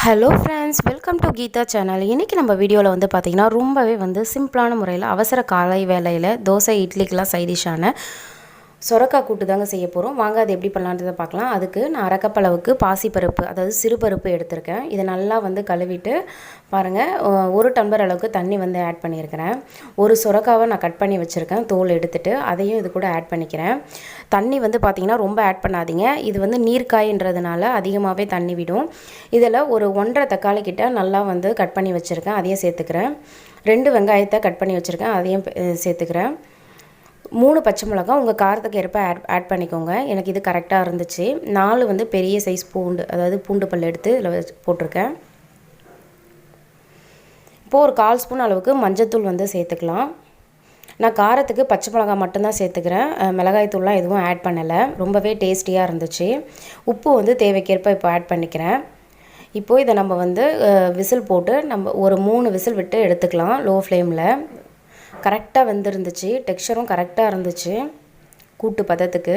Hello friends, welcome to Geetha channel. இன்றைக்கி நம்ம வீடியோவில் வந்து பார்த்திங்கன்னா ரொம்பவே வந்து சிம்பிளான முறையில் அவசர காலை வேலையில் தோசை இட்லிக்கெலாம் சைடிஷான சொரக்காய் கூட்டு தாங்க செய்ய போகிறோம். வாங்க அது எப்படி பண்ணலான்றதை பார்க்கலாம். அதுக்கு நான் அரைக்கப்பளவுக்கு பாசிப்பருப்பு, அதாவது சிறுபருப்பு எடுத்திருக்கேன். இதை நல்லா வந்து கழுவிட்டு பாருங்கள், ஒரு டம்ளர் அளவுக்கு தண்ணி வந்து ஆட் பண்ணியிருக்கிறேன். ஒரு சொரக்காவை நான் கட் பண்ணி வச்சுருக்கேன், தோல் எடுத்துகிட்டு அதையும் இது கூட ஆட் பண்ணிக்கிறேன். தண்ணி வந்து பார்த்திங்கன்னா ரொம்ப ஆட் பண்ணாதீங்க, இது வந்து நீர்க்காயின்றதுனால அதிகமாகவே தண்ணி விடும். இதில் ஒரு 1.5 தக்காளி கிட்ட நல்லா வந்து கட் பண்ணி வச்சுருக்கேன், அதையும் சேர்த்துக்கிறேன். 2 வெங்காயத்தை கட் பண்ணி வச்சுருக்கேன், அதையும் சேர்த்துக்கிறேன். 3 பச்சை மிளகா உங்கள் காரத்துக்கு ஏற்ப ஆட் பண்ணிக்கோங்க. எனக்கு இது கரெக்டாக இருந்துச்சு. 4 வந்து பெரிய சைஸ் பூண்டு, அதாவது பூண்டு பல் எடுத்து இதில் போட்டிருக்கேன். இப்போது ஒரு 1/4 ஸ்பூன் அளவுக்கு மஞ்சத்தூள் வந்து சேர்த்துக்கலாம். நான் காரத்துக்கு பச்சை மிளகா மட்டும்தான் சேர்த்துக்கிறேன், மிளகாய் தூள்லாம் எதுவும் ஆட் பண்ணலை. ரொம்பவே டேஸ்டியாக இருந்துச்சு. உப்பு வந்து தேவைக்கேற்ப இப்போ ஆட் பண்ணிக்கிறேன். இப்போது இதை நம்ம வந்து விசில் போட்டு நம்ம ஒரு 3 விசில் விட்டு எடுத்துக்கலாம் லோ ஃப்ளேமில். கரெக்டாக வெந்திருந்துச்சு, டெக்ஸ்சரும் கரெக்டாக இருந்துச்சு. கூட்டு பதத்துக்கு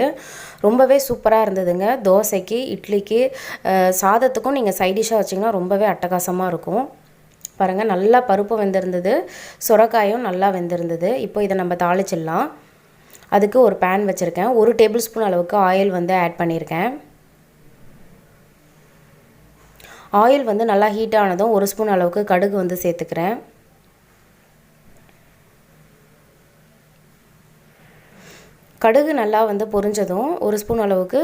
ரொம்பவே சூப்பராக இருந்ததுங்க. தோசைக்கு, இட்லிக்கு, சாதத்துக்கும் நீங்கள் சைடிஷாக வச்சிங்கன்னா ரொம்பவே அட்டகாசமாக இருக்கும். பாருங்கள், நல்லா பருப்பு வெந்திருந்தது, சொரக்காயும் நல்லா வெந்திருந்தது. இப்போ இதை நம்ம தாளிச்சிடலாம். அதுக்கு ஒரு பேன் வச்சுருக்கேன். 1 டேபிள் ஸ்பூன் அளவுக்கு ஆயில் வந்து ஆட் பண்ணியிருக்கேன். ஆயில் வந்து நல்லா ஹீட் ஆனதும் 1 ஸ்பூன் அளவுக்கு கடுகு வந்து சேர்த்துக்கிறேன். கடுகு நல்லா வந்து பொரிஞ்சதும் 1 ஸ்பூன் அளவுக்கு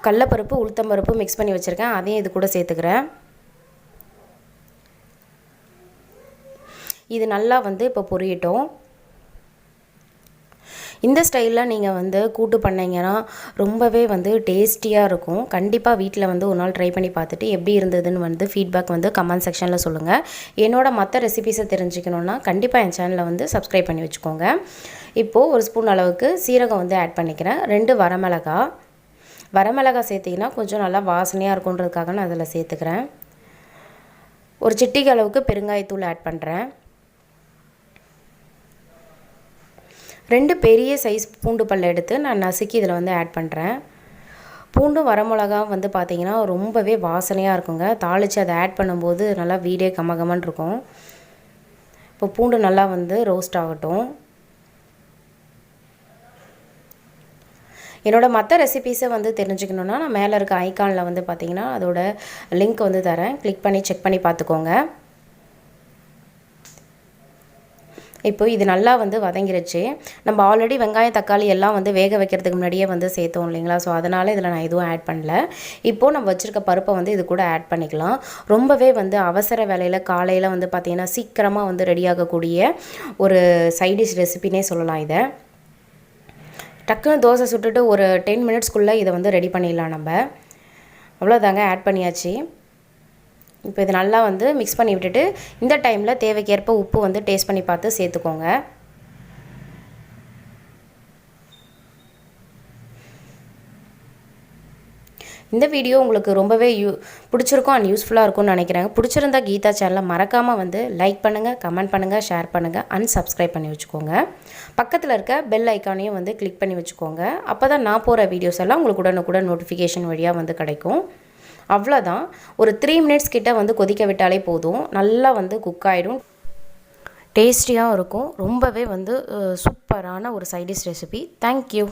கடலைப்பருப்பு, உளுத்தம்பருப்பு மிக்ஸ் பண்ணி வச்சுருக்கேன், அதையும் இது கூட சேர்த்துக்கிறேன். இது நல்லா வந்து இப்போ பொரியட்டும். இந்த ஸ்டைலில் நீங்கள் வந்து கூட்டு பண்ணிங்கன்னா ரொம்பவே வந்து டேஸ்டியாக இருக்கும். கண்டிப்பாக வீட்டில் வந்து ஒரு நாள் ட்ரை பண்ணி பார்த்துட்டு எப்படி இருந்ததுன்னு வந்து ஃபீட்பேக் வந்து கமெண்ட் செக்ஷனில் சொல்லுங்கள். என்னோட மற்ற ரெசிபீஸை தெரிஞ்சுக்கணுன்னா கண்டிப்பாக என் சேனலை வந்து சப்ஸ்கிரைப் பண்ணி வச்சுக்கோங்க. இப்போது 1 ஸ்பூன் அளவுக்கு சீரகம் வந்து ஆட் பண்ணிக்கிறேன். 2 வரமிளகாய் சேர்த்திங்கன்னா கொஞ்சம் நல்லா வாசனையாக இருக்குன்றதுக்காக நான் அதில் சேர்த்துக்கிறேன். ஒரு சிட்டிகை அளவுக்கு பெருங்காயத்தூள் ஆட் பண்ணுறேன். 2 பெரிய சைஸ் பூண்டு பல்ல எடுத்து நான் நசுக்கி இதில் வந்து ஆட் பண்ணுறேன். பூண்டும் வரமிளகா வந்து பார்த்திங்கன்னா ரொம்பவே வாசனையாக இருக்குங்க. தாளித்து அதை ஆட் பண்ணும்போது நல்லா வீடே கமகமன்னு இருக்கும். இப்போ பூண்டு நல்லா வந்து ரோஸ்ட் ஆகட்டும். என்னோடய மற்ற ரெசிபீஸை வந்து தெரிஞ்சுக்கணுன்னா நான் மேலே இருக்க ஐக்கானில் வந்து பார்த்திங்கன்னா அதோட லிங்க் வந்து தரேன், கிளிக் பண்ணி செக் பண்ணி பார்த்துக்கோங்க. இப்போ இது நல்லா வந்து வதங்கிருச்சு. நம்ம ஆல்ரெடி வெங்காயம், தக்காளி எல்லாம் வந்து வேக வைக்கிறதுக்கு முன்னாடியே வந்து சேர்த்தோம் இல்லைங்களா, ஸோ அதனால் இதில் நான் எதுவும் ஆட் பண்ணல. இப்போது நம்ம வச்சுருக்க பருப்பை வந்து இது கூட ஆட் பண்ணிக்கலாம். ரொம்பவே வந்து அவசர வேலையில் காலையில் வந்து பார்த்திங்கன்னா சீக்கிரமாக வந்து ரெடி ஆகக்கூடிய ஒரு சைடிஷ் ரெசிபினே சொல்லலாம். இதை டக்குன்னு தோசை சுட்டுட்டு ஒரு 10 மினிட்ஸ்க்குள்ளே இதை வந்து ரெடி பண்ணிடலாம் நம்ம. அவ்வளோதாங்க, ஆட் பண்ணியாச்சு. இப்போ இது நல்லா வந்து மிக்ஸ் பண்ணி விட்டுட்டு இந்த டைமில் தேவைக்கேற்ப உப்பு வந்து டேஸ்ட் பண்ணி பார்த்து சேர்த்துக்கோங்க. இந்த வீடியோ உங்களுக்கு ரொம்பவே பிடிச்சிருக்கும் அண்ட் யூஸ்ஃபுல்லாக இருக்கும்னு நினைக்கிறேன். பிடிச்சிருந்தா கீதா சேனலை மறக்காமல் வந்து லைக் பண்ணுங்கள், கமெண்ட் பண்ணுங்கள், ஷேர் பண்ணுங்கள், அண்ட் சப்ஸ்கிரைப் பண்ணி வச்சுக்கோங்க. பக்கத்தில் இருக்க பெல் ஐக்கானையும் வந்து கிளிக் பண்ணி வச்சுக்கோங்க. அப்போ தான் நான் போகிற வீடியோஸ் எல்லாம் உங்களுக்கு உடனுக்குடன் நோட்டிஃபிகேஷன் வழியாக வந்து கிடைக்கும். அவ்வளோதான், ஒரு 3 மினிட்ஸ் கிட்ட வந்து கொதிக்க விட்டாலே போதும், நல்லா வந்து குக் ஆகிடும். டேஸ்டியாக இருக்கும். ரொம்பவே வந்து சூப்பரான ஒரு சைடிஷ் ரெசிபி. தேங்க்யூ.